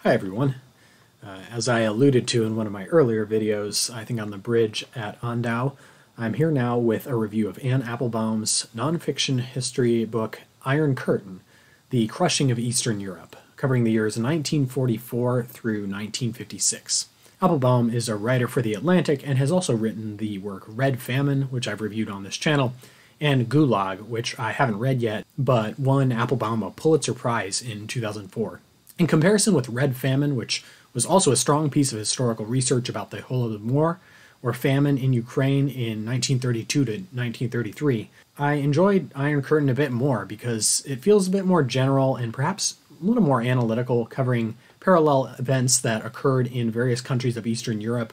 Hi everyone. As I alluded to in one of my earlier videos, I think on the bridge at Andau, I'm here now with a review of Anne Applebaum's nonfiction history book Iron Curtain, The Crushing of Eastern Europe, covering the years 1944 through 1956. Applebaum is a writer for The Atlantic and has also written the work Red Famine, which I've reviewed on this channel, and Gulag, which I haven't read yet, but won Applebaum a Pulitzer Prize in 2004. In comparison with Red Famine, which was also a strong piece of historical research about the Holodomor, or famine in Ukraine in 1932 to 1933, I enjoyed Iron Curtain a bit more because it feels a bit more general and perhaps a little more analytical, covering parallel events that occurred in various countries of Eastern Europe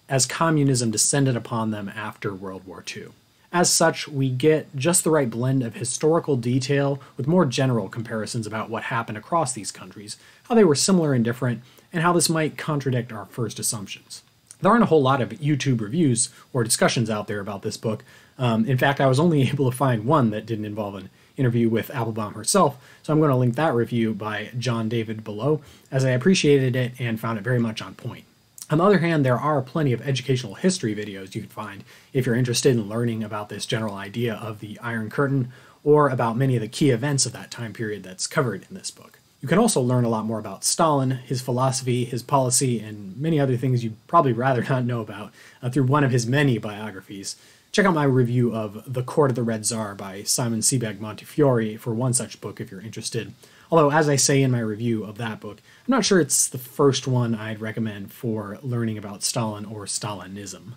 as communism descended upon them after World War II. As such, we get just the right blend of historical detail with more general comparisons about what happened across these countries, how they were similar and different, and how this might contradict our first assumptions. There aren't a whole lot of YouTube reviews or discussions out there about this book. In fact, I was only able to find one that didn't involve an interview with Applebaum herself, so I'm going to link that review by John David below, as I appreciated it and found it very much on point. On the other hand, there are plenty of educational history videos you can find if you're interested in learning about this general idea of the Iron Curtain or about many of the key events of that time period that's covered in this book. You can also learn a lot more about Stalin, his philosophy, his policy, and many other things you'd probably rather not know about through one of his many biographies. Check out my review of The Court of the Red Tsar by Simon Sebag Montefiore for one such book if you're interested. Although, as I say in my review of that book, I'm not sure it's the first one I'd recommend for learning about Stalin or Stalinism.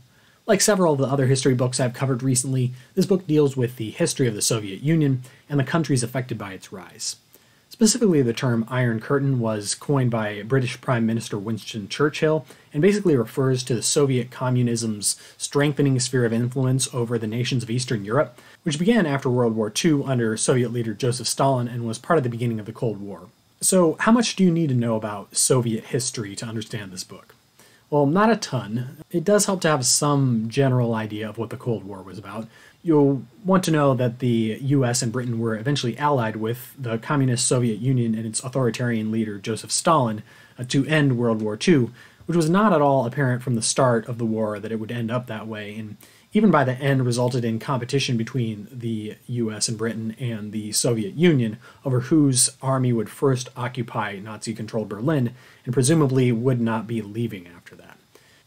Like several of the other history books I've covered recently, this book deals with the history of the Soviet Union and the countries affected by its rise. Specifically, the term Iron Curtain was coined by British Prime Minister Winston Churchill and basically refers to the Soviet communism's strengthening sphere of influence over the nations of Eastern Europe, which began after World War II under Soviet leader Joseph Stalin and was part of the beginning of the Cold War. So, how much do you need to know about Soviet history to understand this book? Well, not a ton. It does help to have some general idea of what the Cold War was about. You'll want to know that the US and Britain were eventually allied with the Communist Soviet Union and its authoritarian leader Joseph Stalin to end World War II, which was not at all apparent from the start of the war that it would end up that way, and even by the end resulted in competition between the US and Britain and the Soviet Union over whose army would first occupy Nazi-controlled Berlin and presumably would not be leaving after that.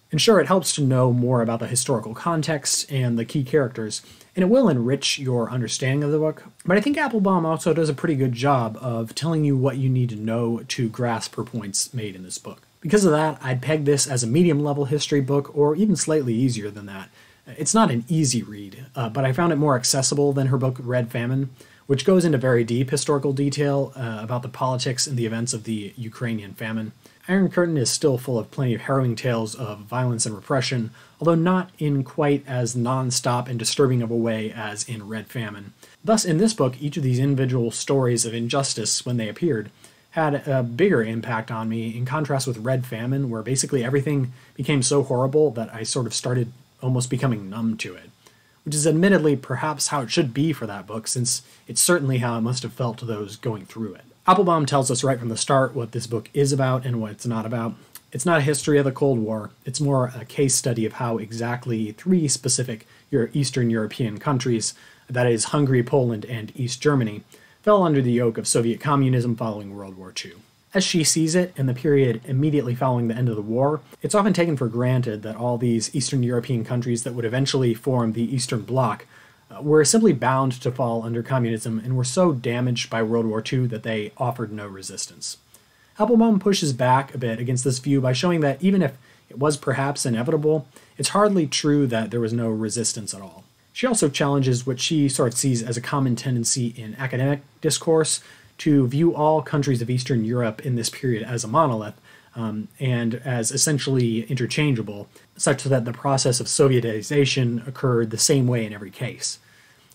And sure, it helps to know more about the historical context and the key characters, and it will enrich your understanding of the book, but I think Applebaum also does a pretty good job of telling you what you need to know to grasp her points made in this book. Because of that, I'd peg this as a medium-level history book, or even slightly easier than that. It's not an easy read, but I found it more accessible than her book Red Famine, which goes into very deep historical detail about the politics and the events of the Ukrainian famine. Iron Curtain is still full of plenty of harrowing tales of violence and repression, although not in quite as non-stop and disturbing of a way as in Red Famine. Thus, in this book, each of these individual stories of injustice, when they appeared, had a bigger impact on me in contrast with Red Famine, where basically everything became so horrible that I sort of started almost becoming numb to it. Which is admittedly perhaps how it should be for that book, since it's certainly how it must have felt to those going through it. Applebaum tells us right from the start what this book is about and what it's not about. It's not a history of the Cold War, it's more a case study of how exactly three specific Eastern European countries, that is Hungary, Poland, and East Germany, fell under the yoke of Soviet communism following World War II. As she sees it, in the period immediately following the end of the war, it's often taken for granted that all these Eastern European countries that would eventually form the Eastern Bloc were simply bound to fall under communism and were so damaged by World War II that they offered no resistance. Applebaum pushes back a bit against this view by showing that even if it was perhaps inevitable, it's hardly true that there was no resistance at all. She also challenges what she sort of sees as a common tendency in academic discourse to view all countries of Eastern Europe in this period as a monolith and as essentially interchangeable, such that the process of Sovietization occurred the same way in every case.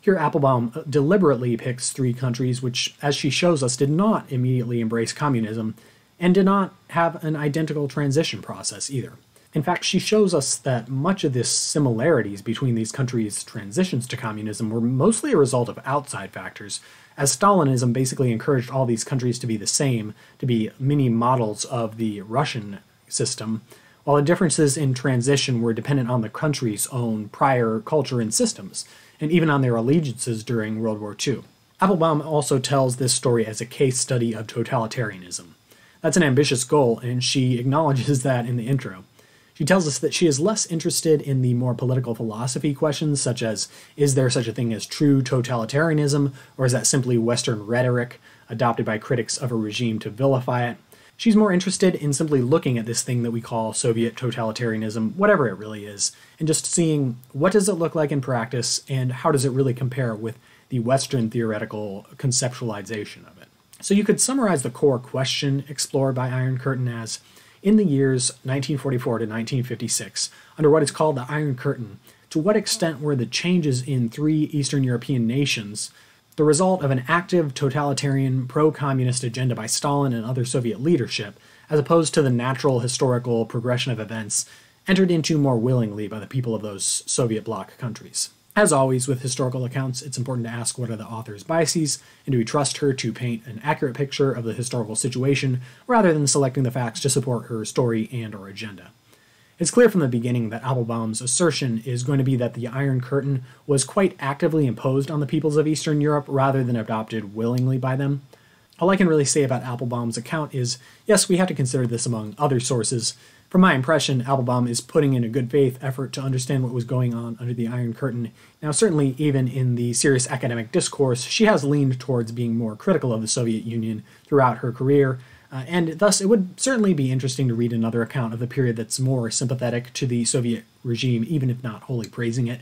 Here, Applebaum deliberately picks three countries which, as she shows us, did not immediately embrace communism and did not have an identical transition process either. In fact, she shows us that much of the similarities between these countries' transitions to communism were mostly a result of outside factors, as Stalinism basically encouraged all these countries to be the same, to be mini models of the Russian system, while the differences in transition were dependent on the country's own prior culture and systems, and even on their allegiances during World War II. Applebaum also tells this story as a case study of totalitarianism. That's an ambitious goal, and she acknowledges that in the intro. She tells us that she is less interested in the more political philosophy questions, such as, is there such a thing as true totalitarianism, or is that simply Western rhetoric adopted by critics of a regime to vilify it? She's more interested in simply looking at this thing that we call Soviet totalitarianism, whatever it really is, and just seeing what does it look like in practice, and how does it really compare with the Western theoretical conceptualization of it. So you could summarize the core question explored by Iron Curtain as, in the years 1944 to 1956, under what is called the Iron Curtain, to what extent were the changes in 3 Eastern European nations the result of an active totalitarian pro-communist agenda by Stalin and other Soviet leadership, as opposed to the natural historical progression of events entered into more willingly by the people of those Soviet bloc countries? As always with historical accounts, it's important to ask what are the author's biases, and do we trust her to paint an accurate picture of the historical situation, rather than selecting the facts to support her story and/or agenda. It's clear from the beginning that Applebaum's assertion is going to be that the Iron Curtain was quite actively imposed on the peoples of Eastern Europe rather than adopted willingly by them. All I can really say about Applebaum's account is, yes, we have to consider this among other sources. From my impression, Applebaum is putting in a good faith effort to understand what was going on under the Iron Curtain. Now, certainly even in the serious academic discourse, she has leaned towards being more critical of the Soviet Union throughout her career, and thus it would certainly be interesting to read another account of the period that's more sympathetic to the Soviet regime, even if not wholly praising it.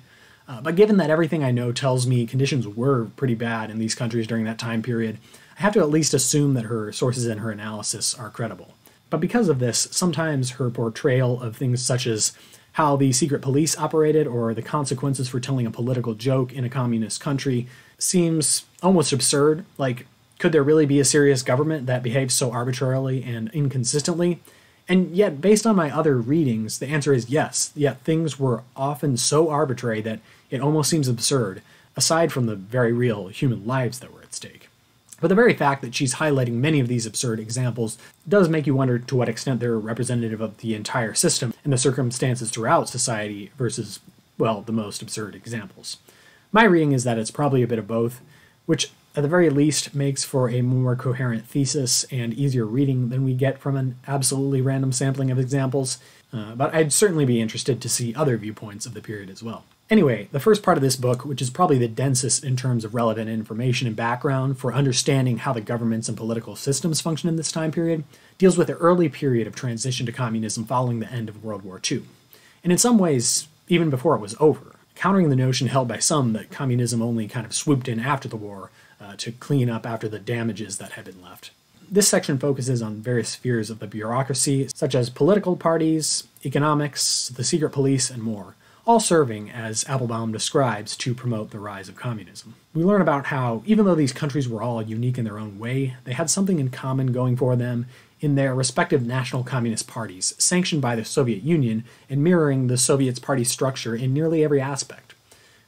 But given that everything I know tells me conditions were pretty bad in these countries during that time period, I have to at least assume that her sources and her analysis are credible. But because of this, sometimes her portrayal of things such as how the secret police operated or the consequences for telling a political joke in a communist country seems almost absurd. Like, could there really be a serious government that behaves so arbitrarily and inconsistently? And yet, based on my other readings, the answer is yes, yet things were often so arbitrary that it almost seems absurd, aside from the very real human lives that were at stake. But the very fact that she's highlighting many of these absurd examples does make you wonder to what extent they're representative of the entire system and the circumstances throughout society versus, well, the most absurd examples. My reading is that it's probably a bit of both, which at the very least makes for a more coherent thesis and easier reading than we get from an absolutely random sampling of examples, but I'd certainly be interested to see other viewpoints of the period as well. Anyway, the first part of this book, which is probably the densest in terms of relevant information and background for understanding how the governments and political systems function in this time period, deals with the early period of transition to communism following the end of World War II. And in some ways, even before it was over, countering the notion held by some that communism only kind of swooped in after the war to clean up after the damages that had been left. This section focuses on various spheres of the bureaucracy, such as political parties, economics, the secret police, and more, all serving, as Applebaum describes, to promote the rise of communism. We learn about how, even though these countries were all unique in their own way, they had something in common going for them in their respective national communist parties, sanctioned by the Soviet Union and mirroring the Soviets' party structure in nearly every aspect.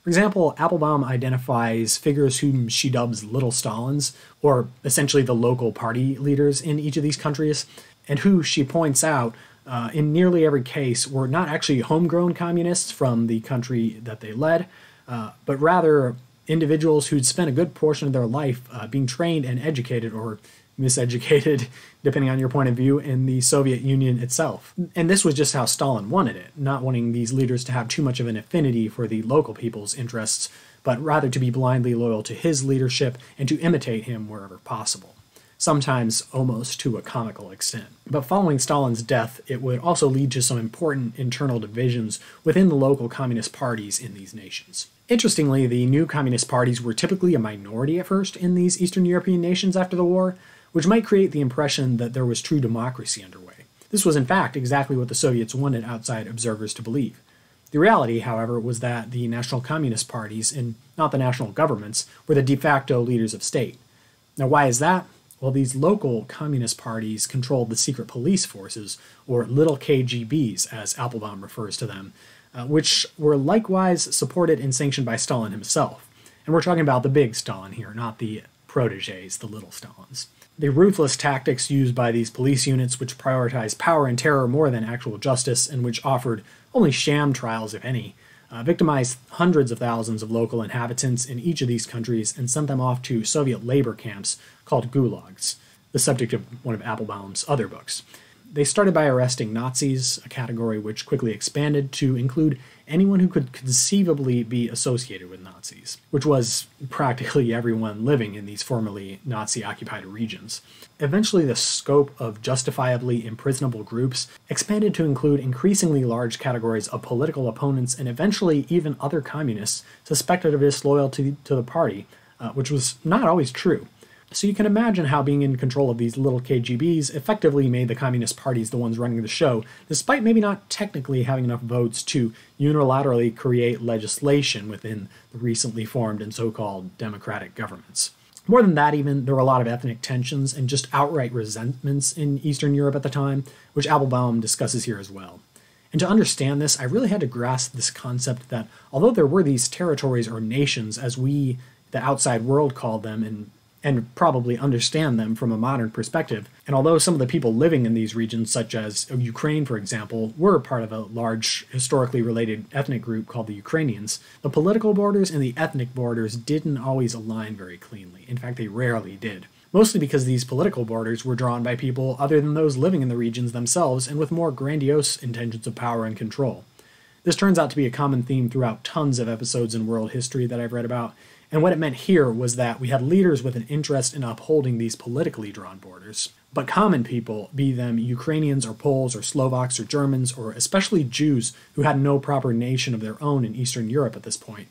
For example, Applebaum identifies figures whom she dubs Little Stalins, or essentially the local party leaders in each of these countries, and who, she points out, in nearly every case were not actually homegrown communists from the country that they led, but rather individuals who'd spent a good portion of their life being trained and educated, or miseducated, depending on your point of view, in the Soviet Union itself. And this was just how Stalin wanted it, not wanting these leaders to have too much of an affinity for the local people's interests, but rather to be blindly loyal to his leadership and to imitate him wherever possible, sometimes almost to a comical extent. But following Stalin's death, it would also lead to some important internal divisions within the local communist parties in these nations. Interestingly, the new communist parties were typically a minority at first in these Eastern European nations after the war, which might create the impression that there was true democracy underway. This was in fact exactly what the Soviets wanted outside observers to believe. The reality, however, was that the national communist parties, and not the national governments, were the de facto leaders of state. Now, why is that? Well, these local communist parties controlled the secret police forces, or little KGBs, as Applebaum refers to them, which were likewise supported and sanctioned by Stalin himself. And we're talking about the big Stalin here, not the protégés, the little Stalins. The ruthless tactics used by these police units, which prioritized power and terror more than actual justice, and which offered only sham trials, if any, victimized hundreds of thousands of local inhabitants in each of these countries and sent them off to Soviet labor camps called gulags, the subject of one of Applebaum's other books. They started by arresting Nazis, a category which quickly expanded to include anyone who could conceivably be associated with Nazis, which was practically everyone living in these formerly Nazi-occupied regions. Eventually, the scope of justifiably imprisonable groups expanded to include increasingly large categories of political opponents and eventually even other communists suspected of disloyalty to the party, which was not always true. So you can imagine how being in control of these little KGBs effectively made the communist parties the ones running the show, despite maybe not technically having enough votes to unilaterally create legislation within the recently formed and so-called democratic governments. More than that even, there were a lot of ethnic tensions and just outright resentments in Eastern Europe at the time, which Applebaum discusses here as well. And to understand this, I really had to grasp this concept that although there were these territories or nations, as we, the outside world, called them, and probably understand them from a modern perspective. And although some of the people living in these regions, such as Ukraine, for example, were part of a large historically related ethnic group called the Ukrainians, the political borders and the ethnic borders didn't always align very cleanly. In fact, they rarely did. Mostly because these political borders were drawn by people other than those living in the regions themselves and with more grandiose intentions of power and control. This turns out to be a common theme throughout tons of episodes in world history that I've read about, and what it meant here was that we had leaders with an interest in upholding these politically drawn borders. But common people, be them Ukrainians or Poles or Slovaks or Germans, or especially Jews who had no proper nation of their own in Eastern Europe at this point,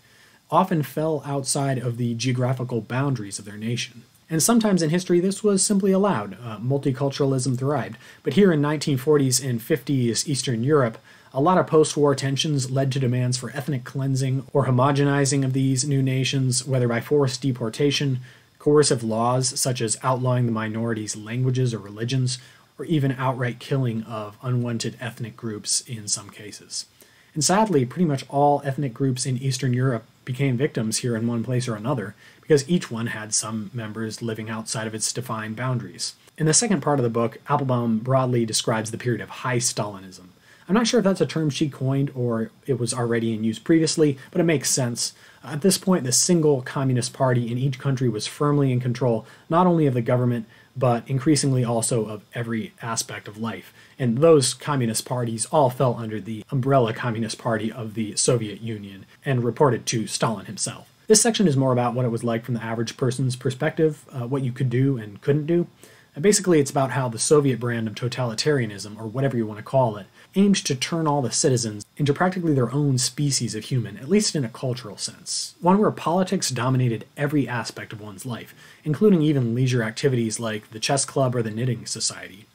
often fell outside of the geographical boundaries of their nation. And sometimes in history this was simply allowed. Multiculturalism thrived. But here in 1940s and 50s Eastern Europe, a lot of post-war tensions led to demands for ethnic cleansing or homogenizing of these new nations, whether by forced deportation, coercive laws such as outlawing the minorities' languages or religions, or even outright killing of unwanted ethnic groups in some cases. And sadly, pretty much all ethnic groups in Eastern Europe became victims here in one place or another, because each one had some members living outside of its defined boundaries. In the second part of the book, Applebaum broadly describes the period of high Stalinism. I'm not sure if that's a term she coined or it was already in use previously, but it makes sense. At this point, the single communist party in each country was firmly in control, not only of the government, but increasingly also of every aspect of life. And those communist parties all fell under the umbrella Communist Party of the Soviet Union and reported to Stalin himself. This section is more about what it was like from the average person's perspective, what you could do and couldn't do. And basically, it's about how the Soviet brand of totalitarianism, or whatever you want to call it, aimed to turn all the citizens into practically their own species of human, at least in a cultural sense. One where politics dominated every aspect of one's life, including even leisure activities like the chess club or the knitting society.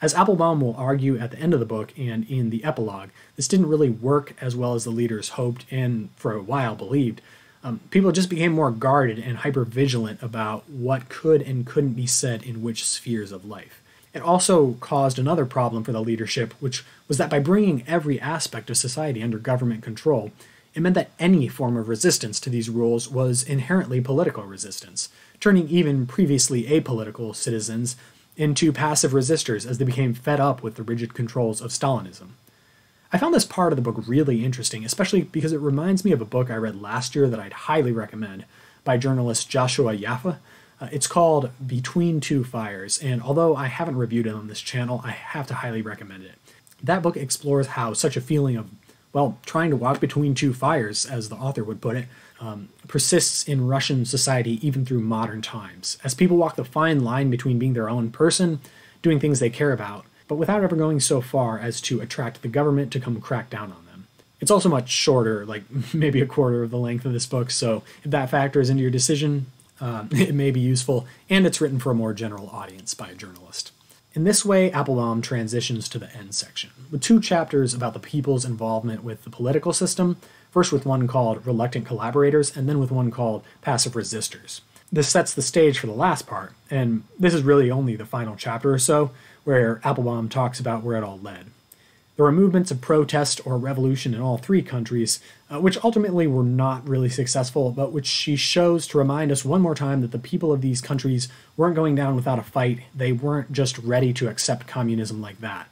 As Applebaum will argue at the end of the book and in the epilogue, this didn't really work as well as the leaders hoped and for a while believed. People just became more guarded and hyper-vigilant about what could and couldn't be said in which spheres of life. It also caused another problem for the leadership, which was that by bringing every aspect of society under government control, it meant that any form of resistance to these rules was inherently political resistance, turning even previously apolitical citizens into passive resistors as they became fed up with the rigid controls of Stalinism. I found this part of the book really interesting, especially because it reminds me of a book I read last year that I'd highly recommend by journalist Joshua Yaffa. It's called Between Two Fires, and although I haven't reviewed it on this channel, I have to highly recommend it. That book explores how such a feeling of, well, trying to walk between two fires, as the author would put it, persists in Russian society even through modern times, as people walk the fine line between being their own person, doing things they care about, but without ever going so far as to attract the government to come crack down on them. It's also much shorter, like maybe a quarter of the length of this book, so if that factors into your decision, it may be useful, and it's written for a more general audience by a journalist. In this way, Applebaum transitions to the end section, with two chapters about the people's involvement with the political system, first with one called Reluctant Collaborators, and then with one called Passive Resistors. This sets the stage for the last part, and this is really only the final chapter or so, where Applebaum talks about where it all led. There were movements of protest or revolution in all three countries, which ultimately were not really successful, but which she shows to remind us one more time that the people of these countries weren't going down without a fight. They weren't just ready to accept communism like that.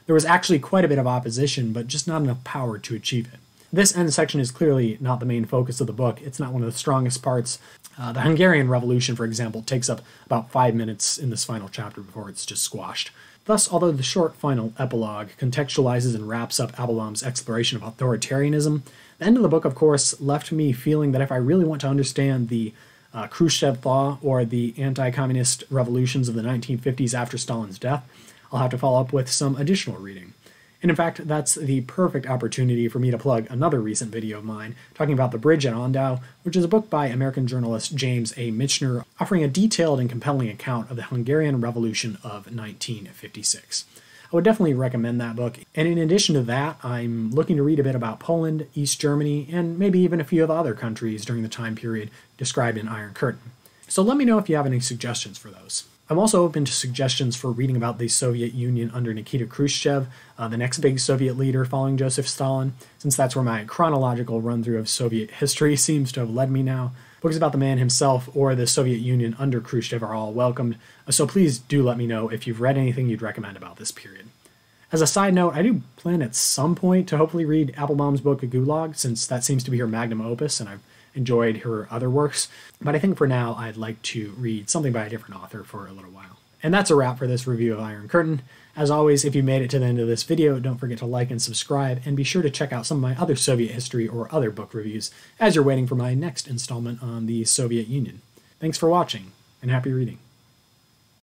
There was actually quite a bit of opposition, but just not enough power to achieve it. This end section is clearly not the main focus of the book. It's not one of the strongest parts. The Hungarian Revolution, for example, takes up about 5 minutes in this final chapter before it's just squashed. Thus, although the short final epilogue contextualizes and wraps up Applebaum's exploration of authoritarianism, the end of the book, of course, left me feeling that if I really want to understand the Khrushchev thaw or the anti-communist revolutions of the 1950s after Stalin's death, I'll have to follow up with some additional reading. And in fact, that's the perfect opportunity for me to plug another recent video of mine talking about The Bridge at Ondau, which is a book by American journalist James A. Michener, offering a detailed and compelling account of the Hungarian Revolution of 1956. I would definitely recommend that book, and in addition to that, I'm looking to read a bit about Poland, East Germany, and maybe even a few of the other countries during the time period described in Iron Curtain. So let me know if you have any suggestions for those. I'm also open to suggestions for reading about the Soviet Union under Nikita Khrushchev, the next big Soviet leader following Joseph Stalin, since that's where my chronological run-through of Soviet history seems to have led me now. Books about the man himself or the Soviet Union under Khrushchev are all welcomed, so please do let me know if you've read anything you'd recommend about this period. As a side note, I do plan at some point to hopefully read Applebaum's book Gulag, since that seems to be her magnum opus, and I've enjoyed her other works, but I think for now I'd like to read something by a different author for a little while. And that's a wrap for this review of Iron Curtain. As always, if you made it to the end of this video, don't forget to like and subscribe, and be sure to check out some of my other Soviet history or other book reviews as you're waiting for my next installment on the Soviet Union. Thanks for watching, and happy reading.